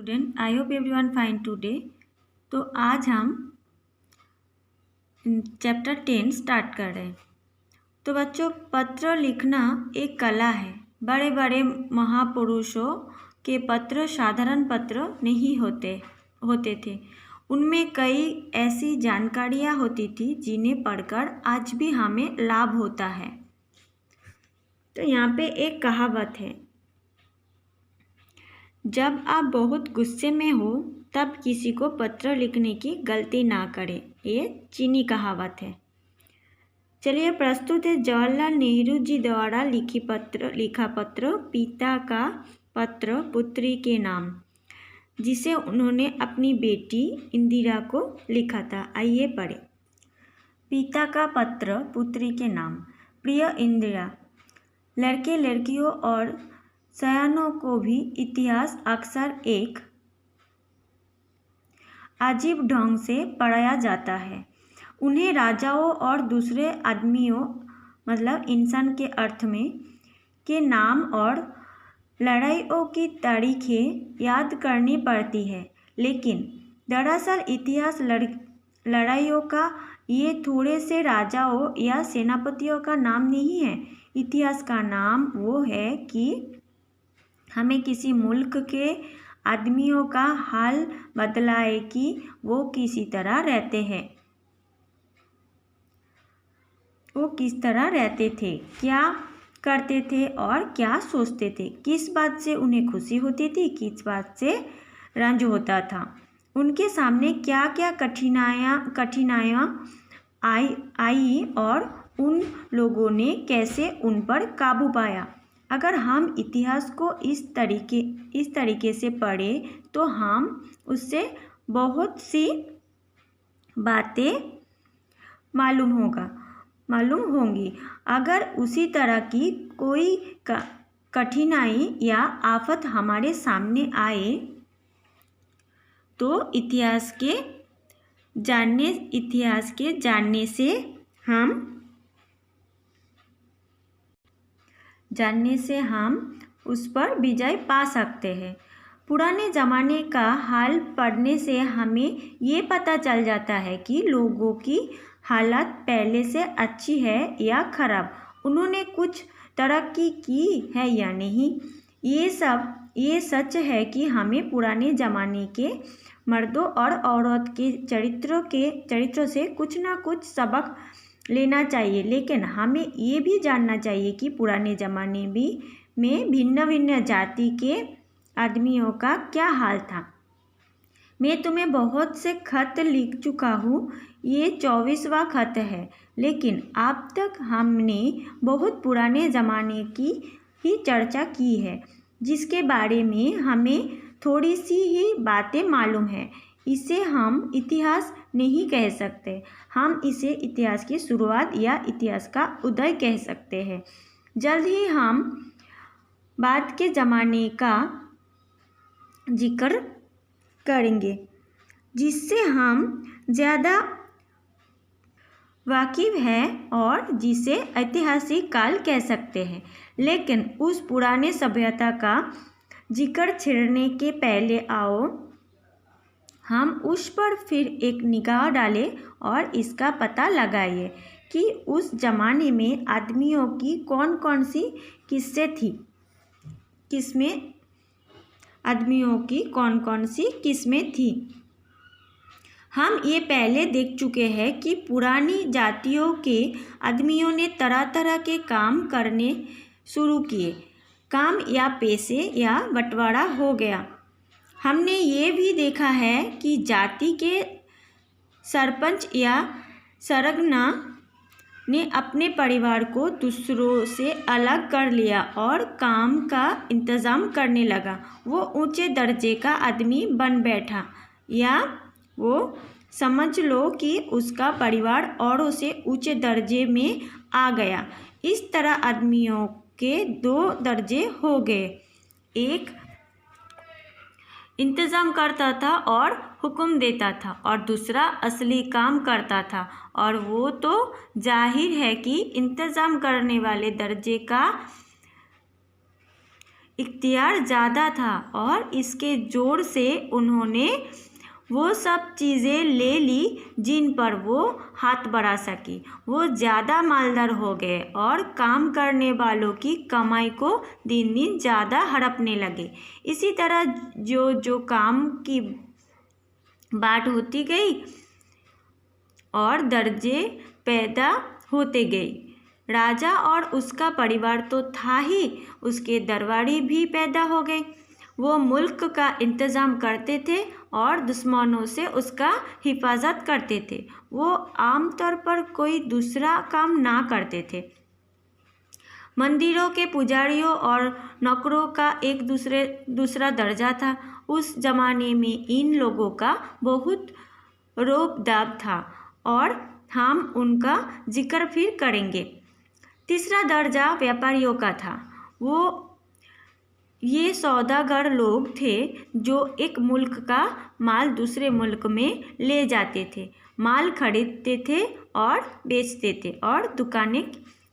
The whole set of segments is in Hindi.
Student, I hope everyone fine today. तो आज हम चैप्टर 10 स्टार्ट कर रहे हैं। तो बच्चों, पत्र लिखना एक कला है। बड़े बड़े महापुरुषों के पत्र साधारण पत्र नहीं होते थे। उनमें कई ऐसी जानकारियाँ होती थी जिन्हें पढ़कर आज भी हमें लाभ होता है। तो यहाँ पे एक कहावत है, जब आप बहुत गुस्से में हो तब किसी को पत्र लिखने की गलती ना करें। ये चीनी कहावत है। चलिए प्रस्तुत है जवाहरलाल नेहरू जी द्वारा लिखा पत्र, पिता का पत्र पुत्री के नाम, जिसे उन्होंने अपनी बेटी इंदिरा को लिखा था। आइए पढ़ें। पिता का पत्र पुत्री के नाम। प्रिय इंदिरा, लड़के लड़कियों और सयानों को भी इतिहास अक्सर एक अजीब ढंग से पढ़ाया जाता है। उन्हें राजाओं और दूसरे आदमियों मतलब इंसान के अर्थ में के नाम और लड़ाइयों की तारीखें याद करनी पड़ती है, लेकिन दरअसल इतिहास लड़ाइयों का ये थोड़े से राजाओं या सेनापतियों का नाम नहीं है। इतिहास का नाम वो है कि हमें किसी मुल्क के आदमियों का हाल बतलाए कि वो किसी तरह रहते हैं, वो किस तरह रहते थे, क्या करते थे और क्या सोचते थे, किस बात से उन्हें खुशी होती थी, किस बात से रंज होता था, उनके सामने क्या क्या कठिनाइयाँ आई और उन लोगों ने कैसे उन पर काबू पाया। अगर हम इतिहास को इस तरीके से पढ़ें तो हम उससे बहुत सी बातें मालूम होंगी। अगर उसी तरह की कोई कठिनाई या आफत हमारे सामने आए तो इतिहास के जानने से हम उस पर विजय पा सकते हैं। पुराने ज़माने का हाल पढ़ने से हमें ये पता चल जाता है कि लोगों की हालत पहले से अच्छी है या खराब, उन्होंने कुछ तरक्की की है या नहीं। ये सच है कि हमें पुराने ज़माने के मर्दों और औरत के चरित्रों से कुछ ना कुछ सबक लेना चाहिए, लेकिन हमें ये भी जानना चाहिए कि पुराने ज़माने में भिन्न भिन्न जाति के आदमियों का क्या हाल था। मैं तुम्हें बहुत से खत लिख चुका हूँ, ये 24वां खत है, लेकिन अब तक हमने बहुत पुराने ज़माने की ही चर्चा की है, जिसके बारे में हमें थोड़ी सी ही बातें मालूम है। इसे हम इतिहास नहीं कह सकते, हम इसे इतिहास की शुरुआत या इतिहास का उदय कह सकते हैं। जल्द ही हम बाद के ज़माने का जिक्र करेंगे, जिससे हम ज़्यादा वाकिफ है और जिसे ऐतिहासिक काल कह सकते हैं। लेकिन उस पुराने सभ्यता का जिक्र छेड़ने के पहले आओ हम उस पर फिर एक निगाह डालें और इसका पता लगाइए कि उस ज़माने में आदमियों की कौन कौन सी किस्में थी। हम ये पहले देख चुके हैं कि पुरानी जातियों के आदमियों ने तरह तरह के काम करने शुरू किए, काम या पैसे या बंटवारा हो गया। हमने ये भी देखा है कि जाति के सरपंच या सरगना ने अपने परिवार को दूसरों से अलग कर लिया और काम का इंतज़ाम करने लगा। वो ऊंचे दर्जे का आदमी बन बैठा, या वो समझ लो कि उसका परिवार औरों से ऊंचे दर्जे में आ गया। इस तरह आदमियों के 2 दर्जे हो गए, एक इंतज़ाम करता था और हुक्म देता था और दूसरा असली काम करता था। और वो तो जाहिर है कि इंतज़ाम करने वाले दर्जे का इख्तियार ज़्यादा था और इसके ज़ोर से उन्होंने वो सब चीज़ें ले ली जिन पर वो हाथ बढ़ा सकी। वो ज़्यादा मालदार हो गए और काम करने वालों की कमाई को दिन दिन ज़्यादा हड़पने लगे। इसी तरह जो जो काम की बात होती गई और दर्जे पैदा होते गए। राजा और उसका परिवार तो था ही, उसके दरबारी भी पैदा हो गए। वो मुल्क का इंतज़ाम करते थे और दुश्मनों से उसका हिफाजत करते थे। वो आमतौर पर कोई दूसरा काम ना करते थे। मंदिरों के पुजारियों और नौकरों का एक दूसरा दर्जा था। उस ज़माने में इन लोगों का बहुत रौब-दाब था और हम उनका जिक्र फिर करेंगे। तीसरा दर्जा व्यापारियों का था। ये सौदागर लोग थे जो एक मुल्क का माल दूसरे मुल्क में ले जाते थे, माल खरीदते थे और बेचते थे और दुकानें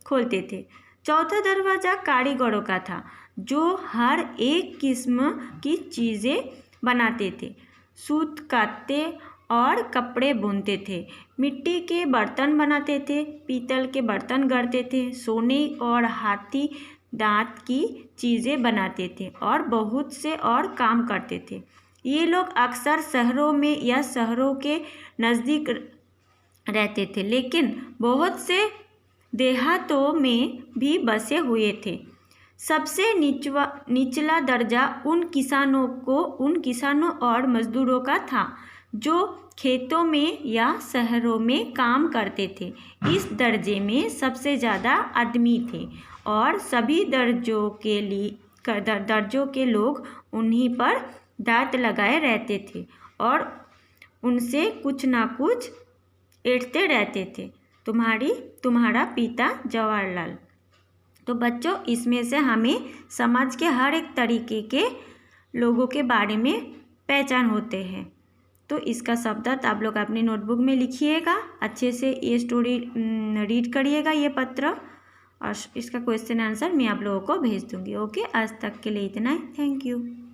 खोलते थे। चौथा दरवाज़ा कारीगरों का था जो हर एक किस्म की चीज़ें बनाते थे, सूत काटते और कपड़े बुनते थे, मिट्टी के बर्तन बनाते थे, पीतल के बर्तन गढ़ते थे, सोने और हाथी दांत की चीज़ें बनाते थे और बहुत से और काम करते थे। ये लोग अक्सर शहरों में या शहरों के नज़दीक रहते थे, लेकिन बहुत से देहातों में भी बसे हुए थे। सबसे निचला दर्जा उन किसानों और मज़दूरों का था जो खेतों में या शहरों में काम करते थे। इस दर्जे में सबसे ज़्यादा आदमी थे और सभी दर्जों के लोग उन्हीं पर दांत लगाए रहते थे और उनसे कुछ ना कुछ ऐंठते रहते थे। तुम्हारा पिता जवाहरलाल। तो बच्चों, इसमें से हमें समाज के हर एक तरीके के लोगों के बारे में पहचान होते हैं। तो इसका शब्दार्थ आप लोग अपनी नोटबुक में लिखिएगा, अच्छे से ये स्टोरी रीड करिएगा, ये पत्र, और इसका क्वेश्चन आंसर मैं आप लोगों को भेज दूँगी। ओके, आज तक के लिए इतना ही। Thank you.